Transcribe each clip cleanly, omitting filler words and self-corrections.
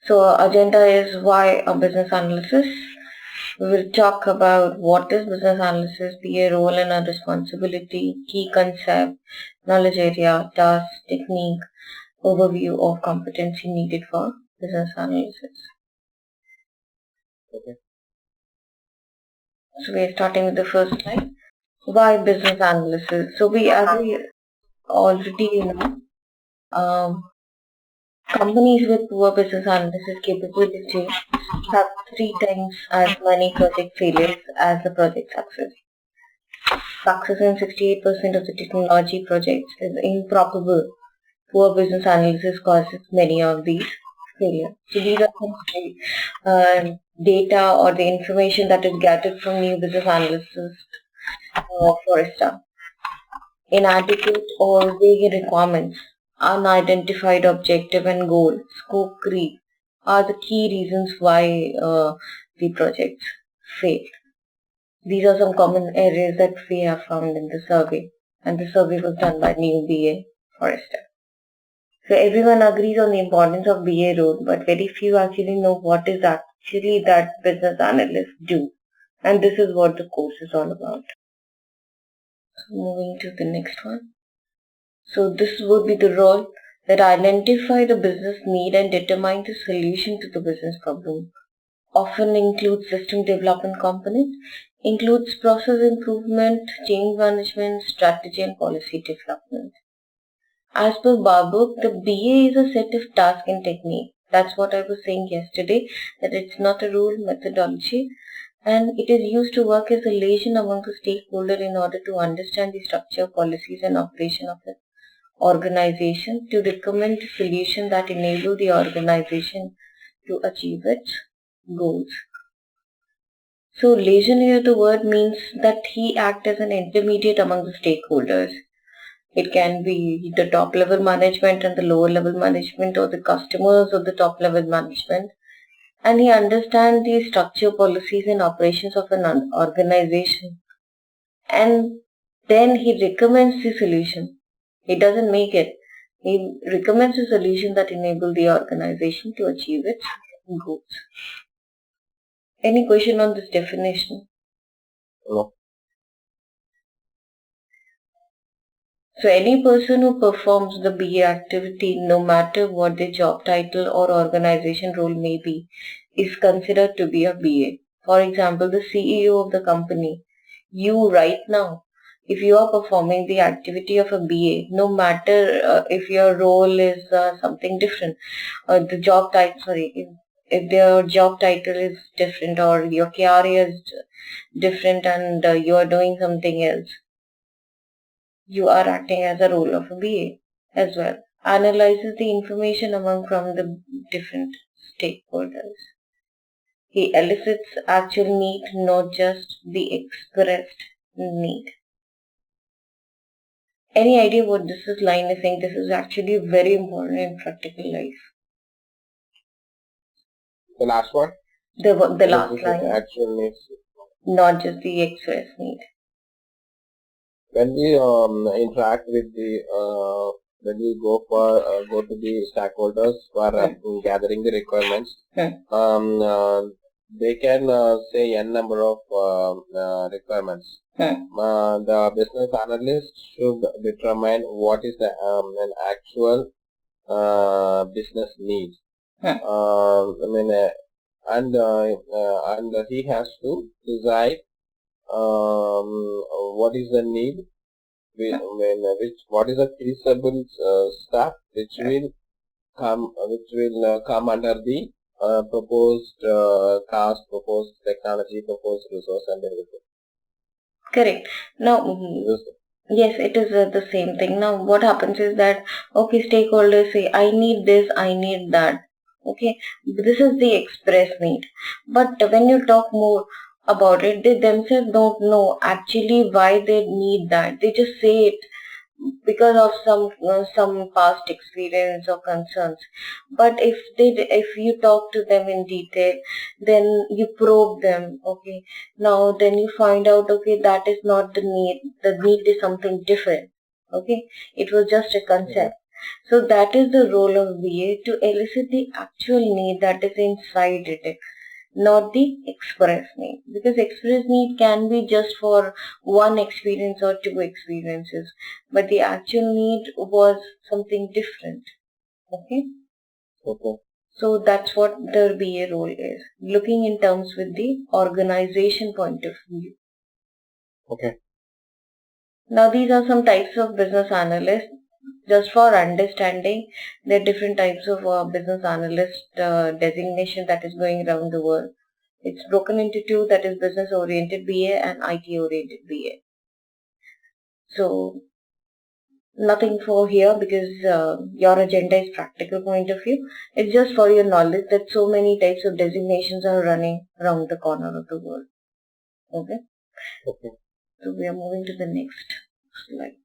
So our agenda is why a business analysis. We will talk about what is business analysis, BA role and a responsibility, key concept, knowledge area, task, technique, overview of competency needed for business analysis. Okay. So we are starting with the first slide. Why business analysis? So we already companies with poor business analysis capability have 3 times as many project failures as the project success. Success in 68% of the technology projects is improbable. Poor business analysis causes many of these failures. So these are some data or the information that is gathered from new business analysis Forrester. Inadequate or vague requirements, unidentified objective and goal, scope creep are the key reasons why the projects fail. These are some common areas that we have found in the survey, and the survey was done by new BA Forrester. So everyone agrees on the importance of BA role, but very few actually know what is actually that business analysts do. And this is what the course is all about. So moving to the next one. So this would be the role that identify the business need and determine the solution to the business problem. Often includes system development component, includes process improvement, change management, strategy and policy development. As per BABOK, the BA is a set of tasks and technique. That's what I was saying yesterday, that it's not a rule methodology, and it is used to work as a liaison among the stakeholders in order to understand the structure, policies and operation of the organization, to recommend a solution that enable the organization to achieve its goals. So liaison here, the word means that he acts as an intermediate among the stakeholders. It can be the top level management and the lower level management, or the customers of the top level management. And he understands the structure, policies and operations of an organization. And then he recommends the solution. He doesn't make it. He recommends a solution that enables the organization to achieve its goals. Any question on this definition? No. So any person who performs the BA activity, no matter what their job title or organization role may be, is considered to be a BA. For example, the CEO of the company, you right now, if you are performing the activity of a BA, no matter if your role is something different, or the job title, if their job title is different or your career is different and you are doing something else, you are acting as a role of a BA as well. Analyzes the information among from the different stakeholders. He elicits actual need, not just the expressed need. Any idea what this is line is saying? This is actually very important in practical life. The last one? The last line. Actual needs. Not just the express need. When we interact with the when we go to the stakeholders for gathering the requirements, they can say n number of requirements. The business analyst should determine what is the an actual business need. And he has to decide what is the need, what is the feasible stuff which will come under the proposed cost, proposed technology, proposed resource and everything. Correct. Now, yes, it is the same thing. Now, what happens is that, okay, stakeholders say, I need this, I need that. Okay, this is the express need. But when you talk more about it, they themselves don't know actually why they need that. They just say it because of some past experience or concerns. But if you talk to them in detail, then you probe them. Okay, now then you find out, okay, that is not the need. The need is something different. Okay, it was just a concept. So that is the role of BA, to elicit the actual need that is inside it, not the express need. Because express need can be just for one experience or two experiences, but the actual need was something different. Okay? Okay. So that's what the BA role is, looking in terms with the organization point of view. Okay. Now these are some types of business analysts. Just for understanding, there are different types of business analyst designation that is going around the world. It's broken into two, that is business oriented BA and IT oriented BA. So nothing for here, because your agenda is practical point of view. It's just for your knowledge that so many types of designations are running around the corner of the world. Okay. Okay. So we are moving to the next slide.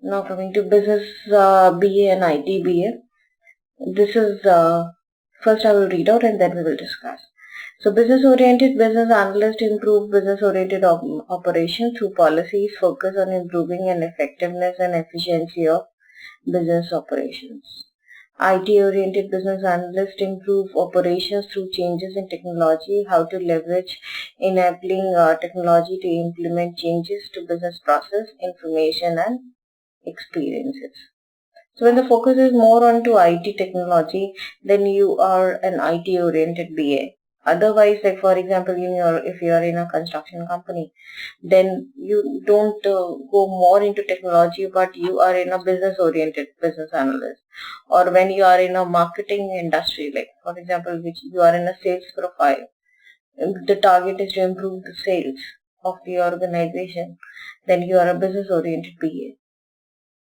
Now coming to business BA and IT BA. This is first I will read out and then we will discuss. So business-oriented business analysts improve business-oriented operations through policies, focus on improving an effectiveness and efficiency of business operations. IT-oriented business analysts improve operations through changes in technology, how to leverage enabling technology to implement changes to business process, information and experiences. So when the focus is more onto IT technology, then you are an IT oriented BA. Otherwise, like for example, if you are in a construction company, then you don't go more into technology, but you are in a business oriented business analyst. Or when you are in a marketing industry, like for example, which you are in a sales profile, the target is to improve the sales of the organization, then you are a business oriented BA.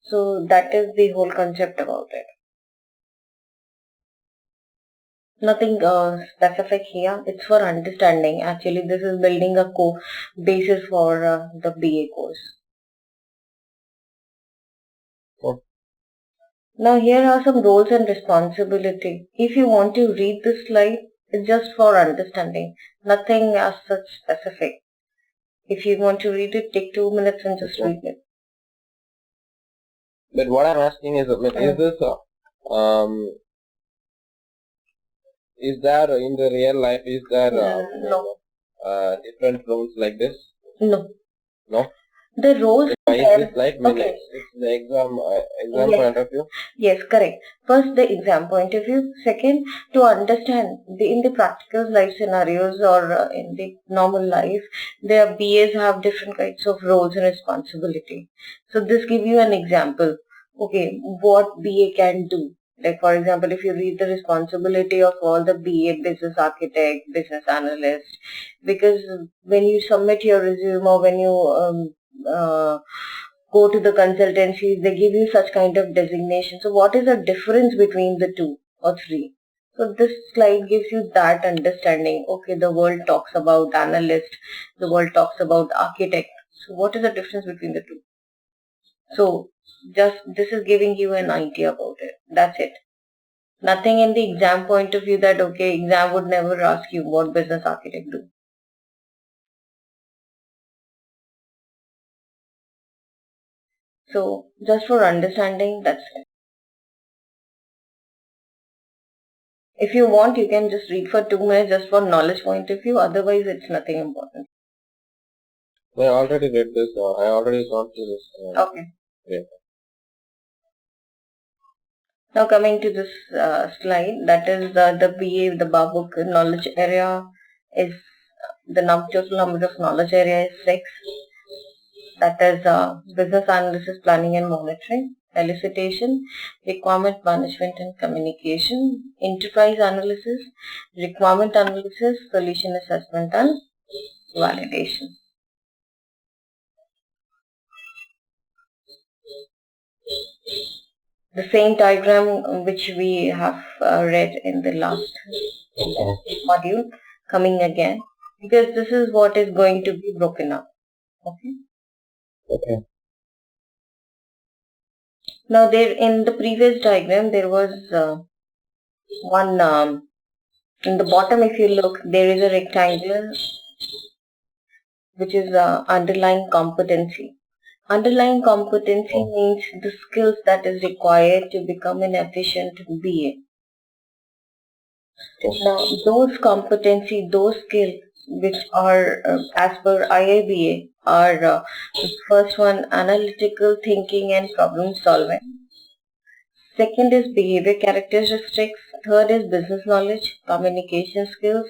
So that is the whole concept about it. Nothing specific here. It's for understanding. Actually, this is building a basis for the BA course. Oh. Now here are some roles and responsibility. If you want to read this slide, it's just for understanding. Nothing as such specific. If you want to read it, take 2 minutes and just read it. But what I'm asking is this is there in the real life, is there no. Different roles like this? No. No? The roles this like okay. It's the exam yes. point of view? Yes, correct. First, the exam point of view. Second, to understand in the practical life scenarios or in the normal life, their BAs have different kinds of roles and responsibility. So this gives you an example. Okay, what BA can do. Like for example, if you read the responsibility of all the BA, business architect, business analyst, because when you submit your resume or when you go to the consultancies, they give you such kind of designation. So what is the difference between the two or three? So this slide gives you that understanding. Okay, the world talks about analyst, the world talks about architect. So what is the difference between the two? So just this is giving you an idea about it. That's it. Nothing in the exam point of view that okay, exam would never ask you what business architect do. So just for understanding, that's it. If you want, you can just read for 2 minutes just for knowledge point of view. Otherwise, it's nothing important. I already read this. I already gone through this. Okay. Yeah. Now coming to this slide, that is the BA, the BABOK knowledge area is the total number of knowledge area is 6. That is business analysis, planning and monitoring, elicitation, requirement management and communication, enterprise analysis, requirement analysis, solution assessment and validation. The same diagram which we have read in the last module coming again, because this is what is going to be broken up. Okay. Okay. Now there in the previous diagram there was one in the bottom, if you look, there is a rectangle which is underlying competency. Underlying competency means the skills that is required to become an efficient BA. Now, those competency, those skills which are as per IIBA are first one, analytical thinking and problem solving. Second is behavior characteristics. Third is business knowledge, communication skills,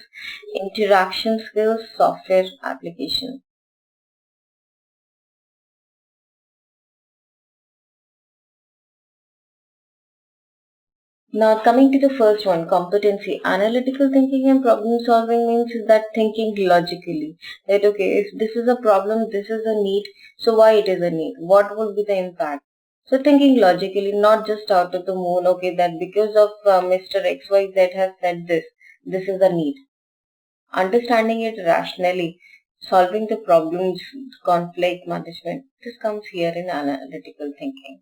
interaction skills, software application. Now coming to the first one, competency. Analytical thinking and problem solving means that thinking logically. That okay, if this is a problem, this is a need, so why it is a need? What would be the impact? So thinking logically, not just out of the moon, okay, that because of Mr. XYZ has said this, this is a need. Understanding it rationally, solving the problems, conflict management, this comes here in analytical thinking.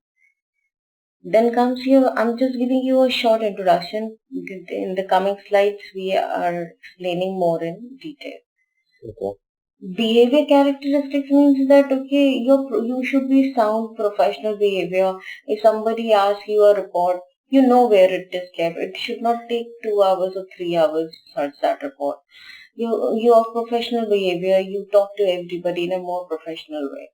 Then comes here, I'm just giving you a short introduction. In the coming slides, we are explaining more in detail. Okay. Behavior characteristics means that, okay, you should be sound professional behavior. If somebody asks you a report, you know where it is kept. It should not take 2 hours or 3 hours to search that report. You have professional behavior, you talk to everybody in a more professional way.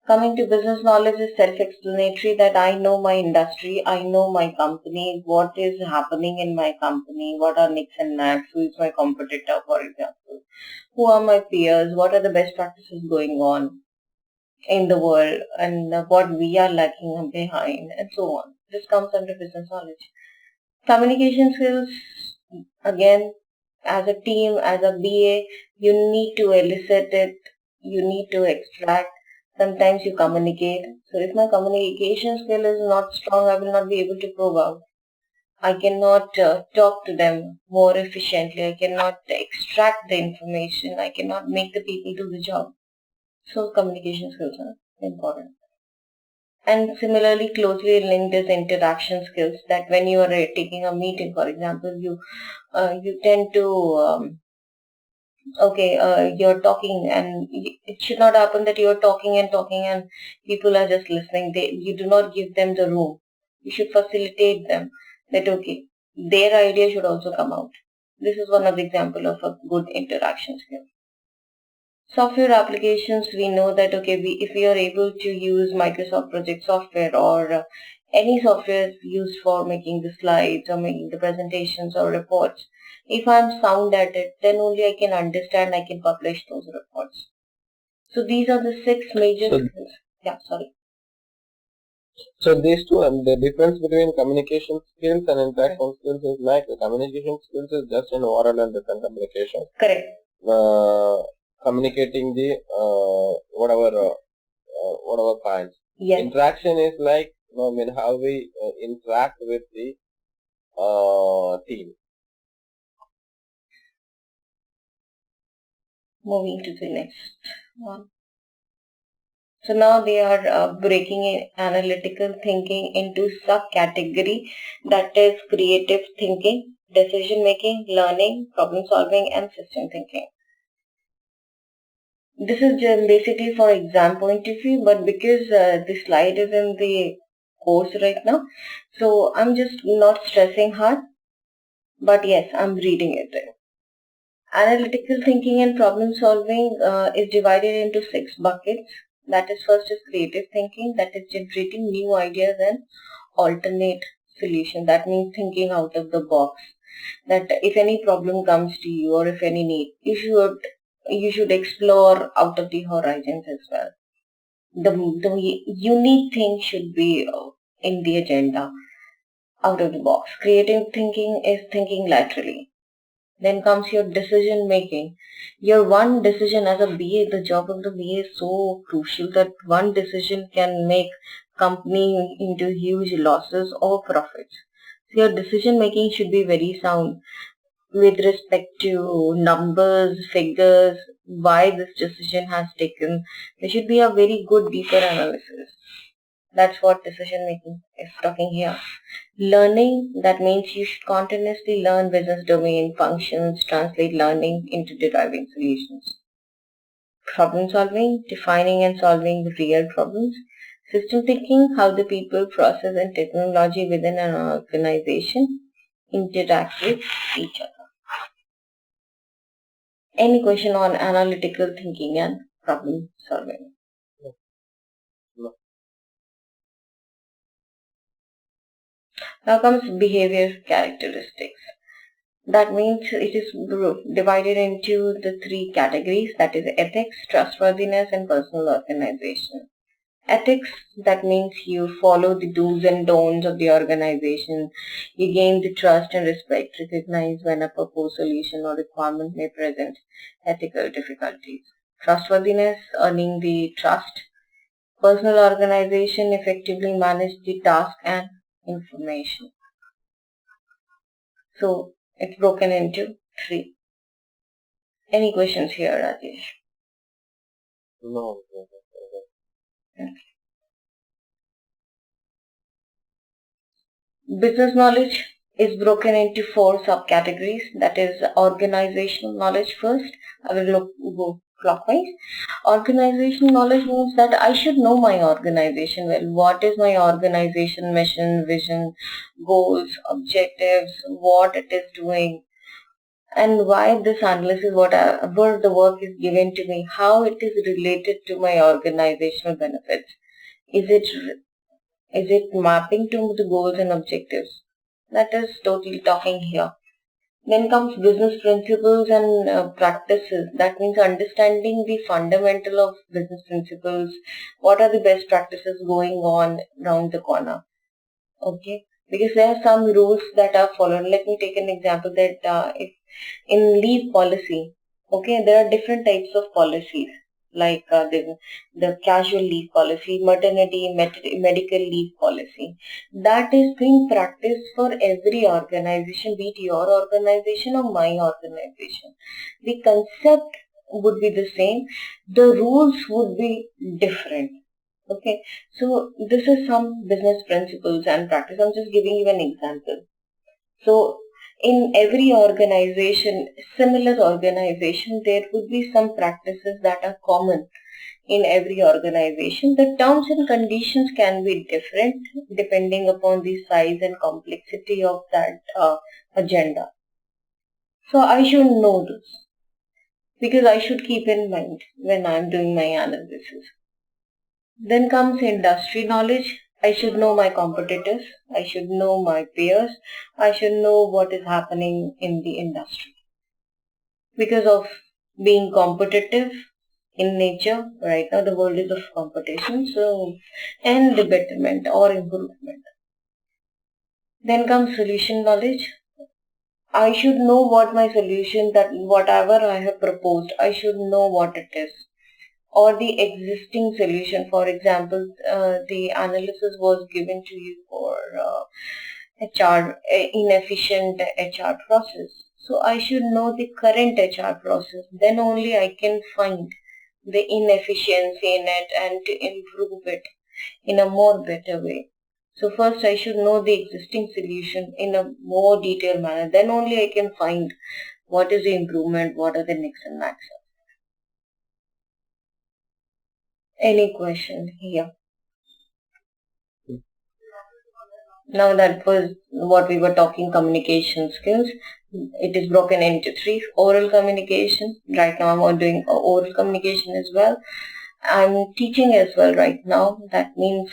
Coming to business knowledge is self-explanatory, that I know my industry, I know my company, what is happening in my company, what are nicks and knacks, who is my competitor, for example, who are my peers, what are the best practices going on in the world, and what we are lacking behind, and so on. This comes under business knowledge. Communication skills, again, as a team, as a BA, you need to elicit it, you need to extract. Sometimes you communicate. So if my communication skill is not strong, I will not be able to prove out. I cannot talk to them more efficiently. I cannot extract the information. I cannot make the people do the job. So communication skills are important. And similarly, closely linked is interaction skills, that when you are taking a meeting, for example, you tend to you're talking, and it should not happen that you're talking and people are just listening. You do not give them the room. You should facilitate them that, okay, their idea should also come out. This is one of the example of a good interaction skill. Software applications, we know that, okay, if we are able to use Microsoft Project software or any software used for making the slides or making the presentations or reports, if I'm sound at it, then only I can understand, I can publish those reports. So these are the 6 major skills. Yeah, sorry. So these two, the difference between communication skills and interaction skills is like the communication skills is just in oral and written communication. Correct. Communicating the whatever kinds. Yes. Interaction is like how we interact with the team. Moving to the next one. So now they are breaking analytical thinking into subcategory, that is creative thinking, decision making, learning, problem solving, and system thinking. This is basically for exam point of view, but because the slide is in the course right now, so I'm just not stressing hard, but yes, I'm reading it. Analytical thinking and problem solving is divided into 6 buckets. That is, first is creative thinking, that is generating new ideas and alternate solution. That means thinking out of the box. That if any problem comes to you or if any need, you should explore out of the horizons as well. The unique thing should be in the agenda, out of the box. Creative thinking is thinking laterally. Then comes your decision making. Your one decision as a BA, the job of the BA is so crucial that one decision can make company into huge losses or profits. So your decision making should be very sound with respect to numbers, figures, why this decision has taken. There should be a very good deeper analysis. That's what decision making is talking here. Learning, that means you should continuously learn business domain functions, translate learning into deriving solutions. problem solving, defining and solving real problems. System thinking, how the people, process and technology within an organization interact with each other. Any question on analytical thinking and problem solving? No. Now comes behavior characteristics. That means it is divided into the three categories, that is ethics, trustworthiness and personal organization. Ethics, that means you follow the do's and don'ts of the organization. You gain the trust and respect, recognize when a proposed solution or requirement may present ethical difficulties. Trustworthiness, earning the trust. Personal organization, effectively manage the task and information. So it's broken into three. Any questions here, Rajesh? No. Okay. Business knowledge is broken into four subcategories. That is organizational knowledge first. I will go clockwise. Organizational knowledge means that I should know my organization well. What is my organization mission, vision, goals, objectives, what it is doing, and why this analysis, whatever the work is given to me, how it is related to my organizational benefits. Is it mapping to the goals and objectives? That is totally talking here. Then comes business principles and practices. That means understanding the fundamental of business principles. What are the best practices going on around the corner? Okay, because there are some rules that are followed. Let me take an example that if in leave policy, okay, there are different types of policies like the casual leave policy, maternity, medical leave policy. That is being practiced for every organization, be it your organization or my organization. The concept would be the same, the rules would be different. Okay, so this is some business principles and practice. I'm just giving you an example. So in every organization, similar organization, there would be some practices that are common in every organization. The terms and conditions can be different depending upon the size and complexity of that agenda. So I should know this because I should keep in mind when I'm doing my analysis. Then comes industry knowledge. I should know my competitors. I should know my peers. I should know what is happening in the industry. Because of being competitive in nature, right now the world is of competition, and the betterment or improvement. Then comes solution knowledge. I should know what my solution, that whatever I have proposed, I should know what it is. Or the existing solution. For example, the analysis was given to you for HR, inefficient HR process. So I should know the current HR process. Then only I can find the inefficiency in it and to improve it in a more better way. So first I should know the existing solution in a more detailed manner. Then only I can find what is the improvement, what are the next and max. Any question here? Now that was what we were talking, communication skills. It is broken into three. Oral communication. Right now I'm doing oral communication as well. I'm teaching as well right now. That means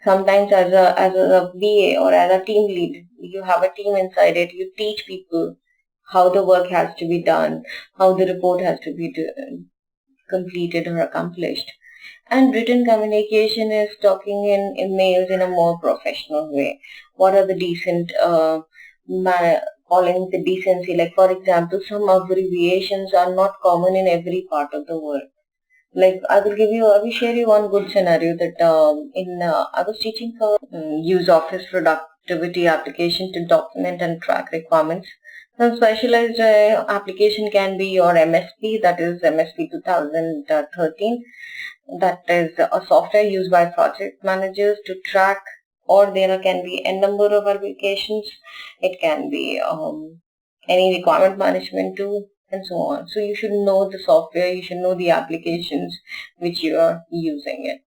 sometimes as a VA or as a team lead, you have a team inside it. You teach people how the work has to be done, how the report has to be completed or accomplished. And written communication is talking in mails in a more professional way. What are the decent calling the decency? Like for example, some abbreviations are not common in every part of the world. Like I will share you one good scenario that I was teaching for use office productivity application to document and track requirements. Some specialized application can be your MSP, that is MSP 2013. That is a software used by project managers to track, or there can be a number of applications. It can be any requirement management tool. and so on. So you should know the software, you should know the applications which you are using it.